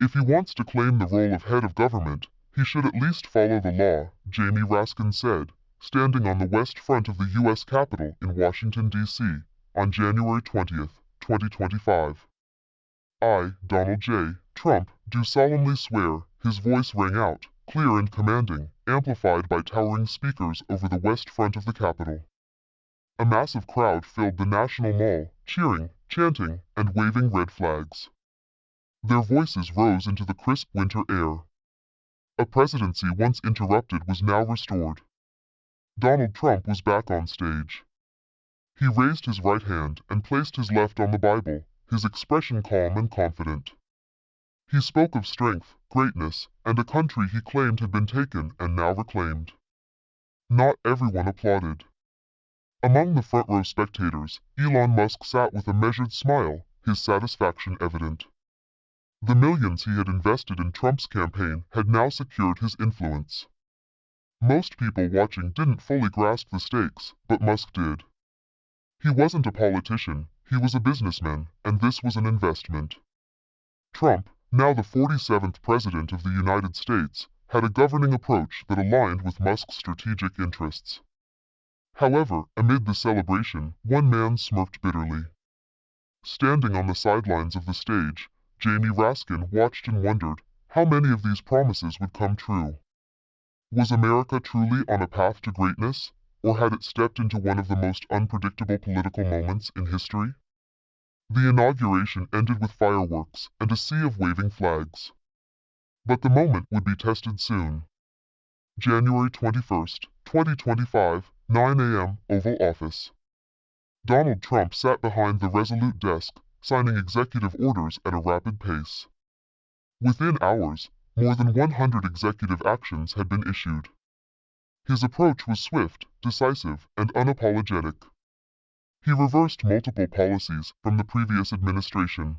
If he wants to claim the role of head of government, he should at least follow the law, Jamie Raskin said, standing on the west front of the U.S. Capitol in Washington, D.C., on January 20th, 2025. I, Donald J. Trump, do solemnly swear, his voice rang out, clear and commanding, amplified by towering speakers over the west front of the Capitol. A massive crowd filled the National Mall, cheering, chanting, and waving red flags. Their voices rose into the crisp winter air. A presidency once interrupted was now restored. Donald Trump was back on stage. He raised his right hand and placed his left on the Bible, his expression calm and confident. He spoke of strength, greatness, and a country he claimed had been taken and now reclaimed. Not everyone applauded. Among the front row spectators, Elon Musk sat with a measured smile, his satisfaction evident. The millions he had invested in Trump's campaign had now secured his influence. Most people watching didn't fully grasp the stakes, but Musk did. He wasn't a politician, he was a businessman, and this was an investment. Trump, now the 47th President of the United States, had a governing approach that aligned with Musk's strategic interests. However, amid the celebration, one man smirked bitterly. Standing on the sidelines of the stage, Jamie Raskin watched and wondered how many of these promises would come true. Was America truly on a path to greatness, or had it stepped into one of the most unpredictable political moments in history? The inauguration ended with fireworks and a sea of waving flags. But the moment would be tested soon. January 21st, 2025, 9 a.m., Oval Office. Donald Trump sat behind the resolute desk, signing executive orders at a rapid pace. Within hours, more than 100 executive actions had been issued. His approach was swift, decisive, and unapologetic. He reversed multiple policies from the previous administration.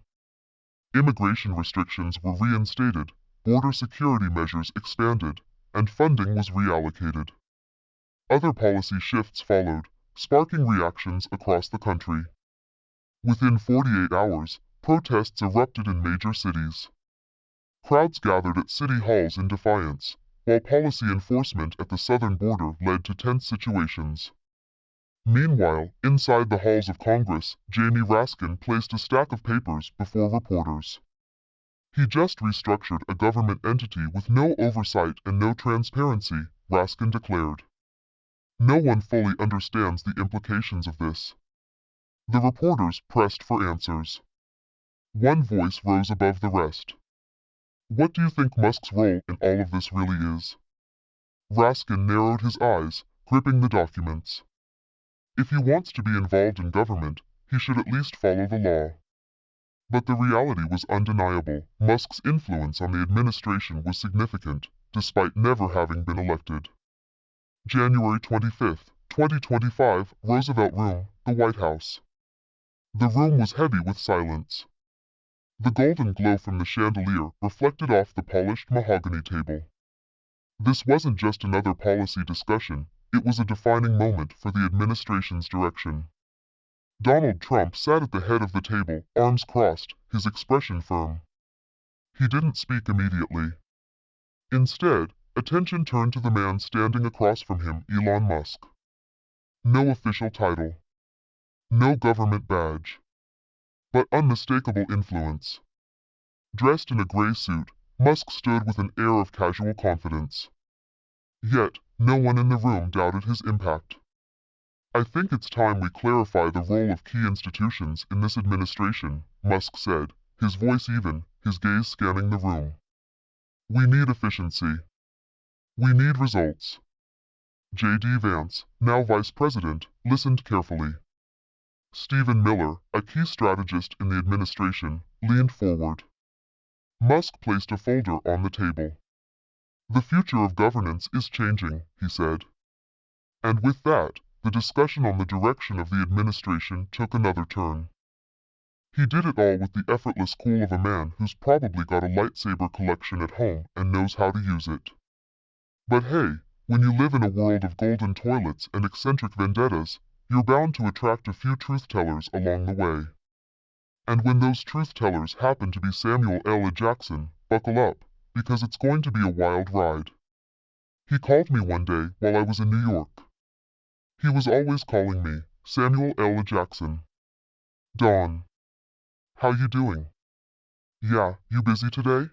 Immigration restrictions were reinstated, border security measures expanded, and funding was reallocated. Other policy shifts followed, sparking reactions across the country. Within 48 hours, protests erupted in major cities. Crowds gathered at city halls in defiance, while policy enforcement at the southern border led to tense situations. Meanwhile, inside the halls of Congress, Jamie Raskin placed a stack of papers before reporters. He just restructured a government entity with no oversight and no transparency, Raskin declared. No one fully understands the implications of this. The reporters pressed for answers. One voice rose above the rest. What do you think Musk's role in all of this really is? Raskin narrowed his eyes, gripping the documents. If he wants to be involved in government, he should at least follow the law. But the reality was undeniable. Musk's influence on the administration was significant, despite never having been elected. January 25th, 2025, Roosevelt Room, the White House. The room was heavy with silence. The golden glow from the chandelier reflected off the polished mahogany table. This wasn't just another policy discussion, it was a defining moment for the administration's direction. Donald Trump sat at the head of the table, arms crossed, his expression firm. He didn't speak immediately. Instead, attention turned to the man standing across from him, Elon Musk. No official title. No government badge. But unmistakable influence. Dressed in a gray suit, Musk stood with an air of casual confidence. Yet, no one in the room doubted his impact. I think it's time we clarify the role of key institutions in this administration, Musk said, his voice even, his gaze scanning the room. We need efficiency. We need results. J.D. Vance, now Vice President, listened carefully. Stephen Miller, a key strategist in the administration, leaned forward. Musk placed a folder on the table. The future of governance is changing, he said. And with that, the discussion on the direction of the administration took another turn. He did it all with the effortless cool of a man who's probably got a lightsaber collection at home and knows how to use it. But hey, when you live in a world of golden toilets and eccentric vendettas, you're bound to attract a few truth-tellers along the way. And when those truth-tellers happen to be Samuel L. Jackson, buckle up, because it's going to be a wild ride. He called me one day while I was in New York. He was always calling me Samuel L. Jackson. Dawn. How you doing? Yeah, you busy today?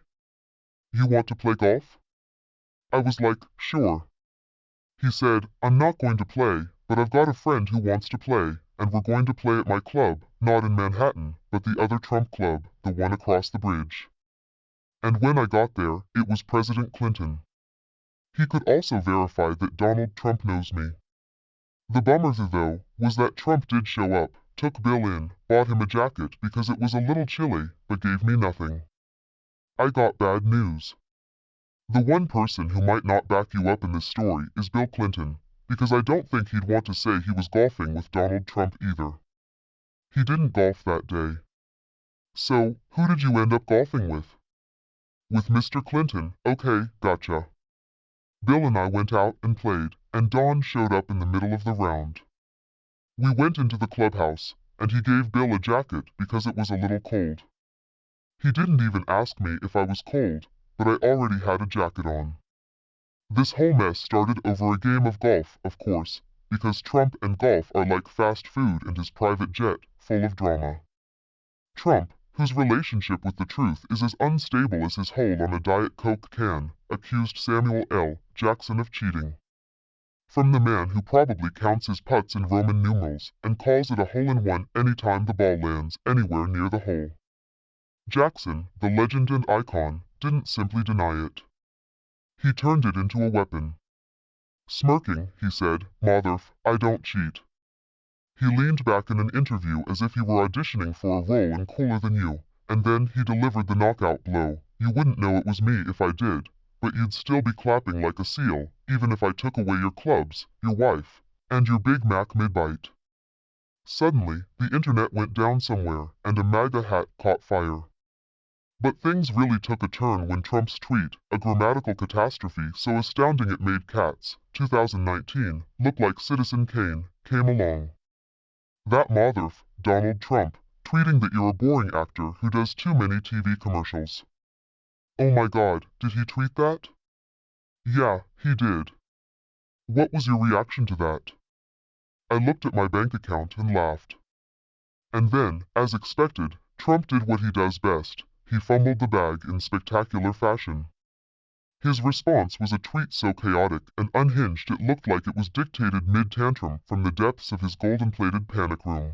You want to play golf? I was like, sure. He said, I'm not going to play, but I've got a friend who wants to play, and we're going to play at my club, not in Manhattan, but the other Trump club, the one across the bridge. And when I got there, it was President Clinton. He could also verify that Donald Trump knows me. The bummer, though, was that Trump did show up, took Bill in, bought him a jacket because it was a little chilly, but gave me nothing. I got bad news. The one person who might not back you up in this story is Bill Clinton, because I don't think he'd want to say he was golfing with Donald Trump either. He didn't golf that day. So, who did you end up golfing with? With Mr. Clinton, okay, gotcha. Bill and I went out and played, and Don showed up in the middle of the round. We went into the clubhouse, and he gave Bill a jacket because it was a little cold. He didn't even ask me if I was cold, but I already had a jacket on. This whole mess started over a game of golf, of course, because Trump and golf are like fast food and his private jet, full of drama. Trump, whose relationship with the truth is as unstable as his hold on a Diet Coke can, accused Samuel L. Jackson of cheating. From the man who probably counts his putts in Roman numerals and calls it a hole-in-one anytime the ball lands anywhere near the hole. Jackson, the legend and icon, didn't simply deny it. He turned it into a weapon. Smirking, he said, "Motherf, I don't cheat." He leaned back in an interview as if he were auditioning for a role in Cooler Than You, and then he delivered the knockout blow. You wouldn't know it was me if I did, but you'd still be clapping like a seal, even if I took away your clubs, your wife, and your Big Mac mid-bite. Suddenly, the internet went down somewhere, and a MAGA hat caught fire. But things really took a turn when Trump's tweet, a grammatical catastrophe so astounding it made Cats, 2019, look like Citizen Kane, came along. That motherf, Donald Trump, tweeting that you're a boring actor who does too many TV commercials. Oh my god, did he tweet that? Yeah, he did. What was your reaction to that? I looked at my bank account and laughed. And then, as expected, Trump did what he does best. He fumbled the bag in spectacular fashion. His response was a tweet so chaotic and unhinged it looked like it was dictated mid-tantrum from the depths of his golden-plated panic room.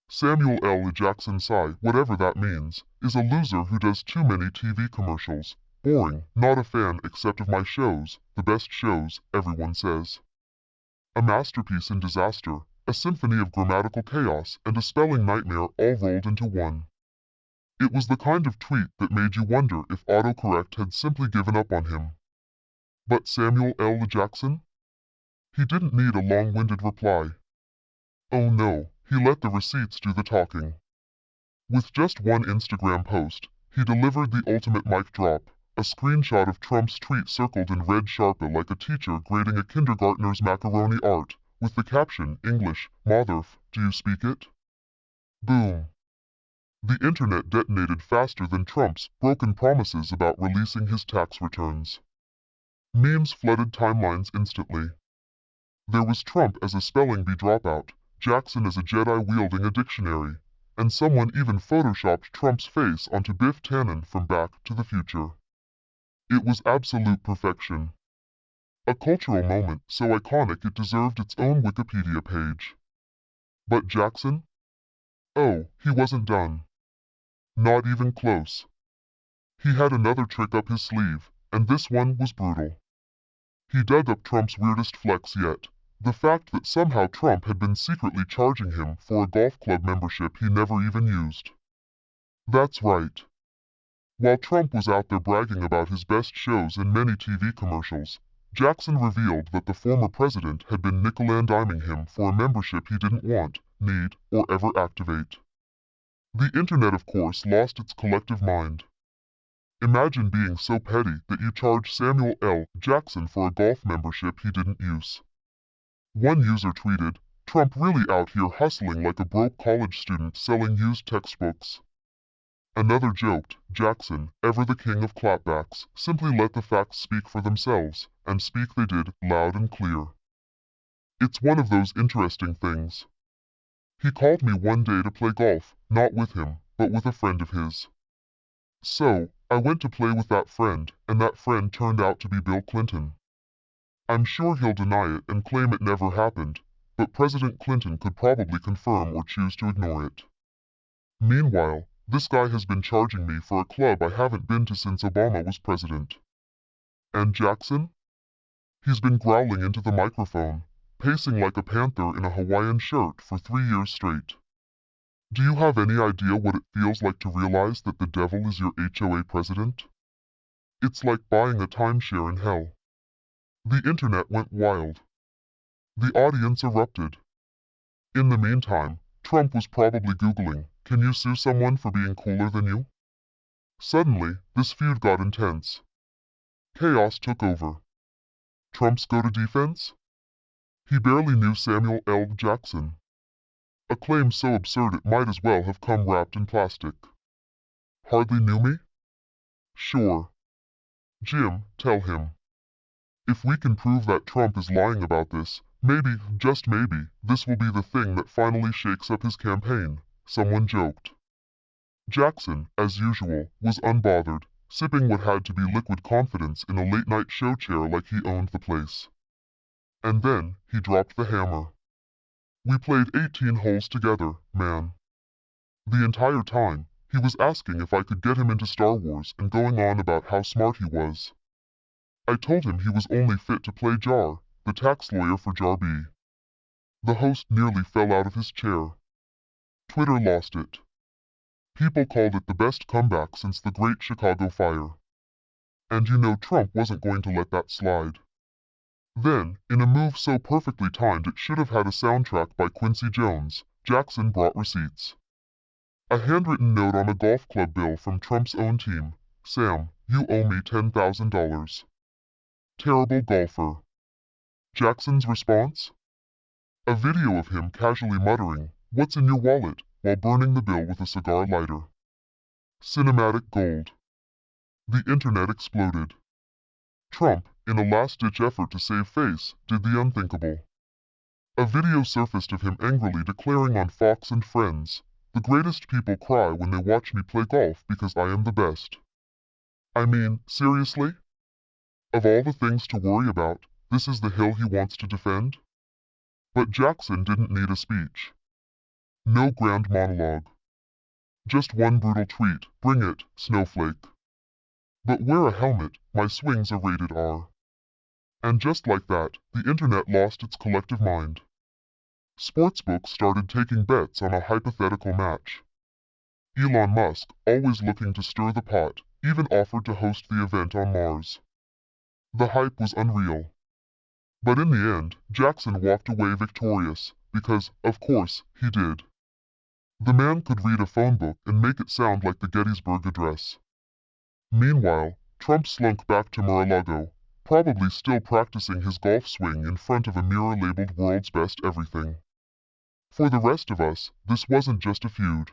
Samuel L. Jackson Sigh, whatever that means, is a loser who does too many TV commercials. Boring, not a fan except of my shows, the best shows, everyone says. A masterpiece in disaster, a symphony of grammatical chaos and a spelling nightmare all rolled into one. It was the kind of tweet that made you wonder if autocorrect had simply given up on him. But Samuel L. Jackson? He didn't need a long-winded reply. Oh no, he let the receipts do the talking. With just one Instagram post, he delivered the ultimate mic drop, a screenshot of Trump's tweet circled in red Sharpie like a teacher grading a kindergartner's macaroni art, with the caption, English, "Motherf, do you speak it?" Boom. The internet detonated faster than Trump's broken promises about releasing his tax returns. Memes flooded timelines instantly. There was Trump as a spelling bee dropout, Jackson as a Jedi wielding a dictionary, and someone even photoshopped Trump's face onto Biff Tannen from Back to the Future. It was absolute perfection. A cultural moment so iconic it deserved its own Wikipedia page. But Jackson? Oh, he wasn't done. Not even close. He had another trick up his sleeve, and this one was brutal. He dug up Trump's weirdest flex yet, the fact that somehow Trump had been secretly charging him for a golf club membership he never even used. That's right. While Trump was out there bragging about his best shows in many TV commercials, Jackson revealed that the former president had been nickel-and-diming him for a membership he didn't want, need, or ever activate. The internet, of course, lost its collective mind. Imagine being so petty that you charge Samuel L. Jackson for a golf membership he didn't use. One user tweeted, "Trump really out here hustling like a broke college student selling used textbooks." Another joked, Jackson, ever the king of clapbacks, simply let the facts speak for themselves, and speak they did, loud and clear. It's one of those interesting things. He called me one day to play golf, not with him, but with a friend of his. So, I went to play with that friend, and that friend turned out to be Bill Clinton. I'm sure he'll deny it and claim it never happened, but President Clinton could probably confirm or choose to ignore it. Meanwhile, this guy has been charging me for a club I haven't been to since Obama was president. And Jackson? He's been growling into the microphone, pacing like a panther in a Hawaiian shirt for 3 years straight. Do you have any idea what it feels like to realize that the devil is your HOA president? It's like buying a timeshare in hell. The internet went wild. The audience erupted. In the meantime, Trump was probably Googling, "Can you sue someone for being cooler than you?" Suddenly, this feud got intense. Chaos took over. Trump's go-to defense? He barely knew Samuel L. Jackson. A claim so absurd it might as well have come wrapped in plastic. Hardly knew me? Sure. Jim, tell him. If we can prove that Trump is lying about this, maybe, just maybe, this will be the thing that finally shakes up his campaign, someone joked. Jackson, as usual, was unbothered, sipping what had to be liquid confidence in a late-night show chair like he owned the place. And then, he dropped the hammer. We played 18 holes together, man. The entire time, he was asking if I could get him into Star Wars and going on about how smart he was. I told him he was only fit to play Jar, the tax lawyer for Jar B. The host nearly fell out of his chair. Twitter lost it. People called it the best comeback since the Great Chicago Fire. And you know Trump wasn't going to let that slide. Then, in a move so perfectly timed it should have had a soundtrack by Quincy Jones, Jackson brought receipts. A handwritten note on a golf club bill from Trump's own team. "Sam, you owe me $10,000. Terrible golfer." Jackson's response? A video of him casually muttering, "What's in your wallet?" while burning the bill with a cigar lighter. Cinematic gold. The internet exploded. Trump, in a last-ditch effort to save face, did the unthinkable. A video surfaced of him angrily declaring on Fox and Friends, "The greatest people cry when they watch me play golf because I am the best." I mean, seriously? Of all the things to worry about, this is the hill he wants to defend? But Jackson didn't need a speech. No grand monologue. Just one brutal tweet, "Bring it, snowflake. But wear a helmet, my swings are rated R." And just like that, the internet lost its collective mind. Sportsbooks started taking bets on a hypothetical match. Elon Musk, always looking to stir the pot, even offered to host the event on Mars. The hype was unreal. But in the end, Jackson walked away victorious, because, of course, he did. The man could read a phone book and make it sound like the Gettysburg Address. Meanwhile, Trump slunk back to Mar-a-Lago, probably still practicing his golf swing in front of a mirror labeled "World's Best Everything." For the rest of us, this wasn't just a feud.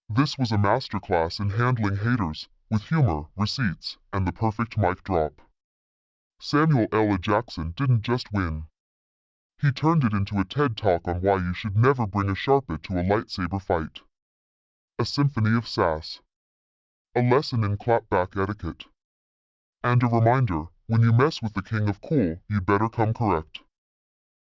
This was a masterclass in handling haters, with humor, receipts, and the perfect mic drop. Samuel L. Jackson didn't just win. He turned it into a TED Talk on why you should never bring a sharpie to a lightsaber fight. A symphony of sass. A lesson in clapback etiquette. And a reminder, when you mess with the king of cool, you'd better come correct.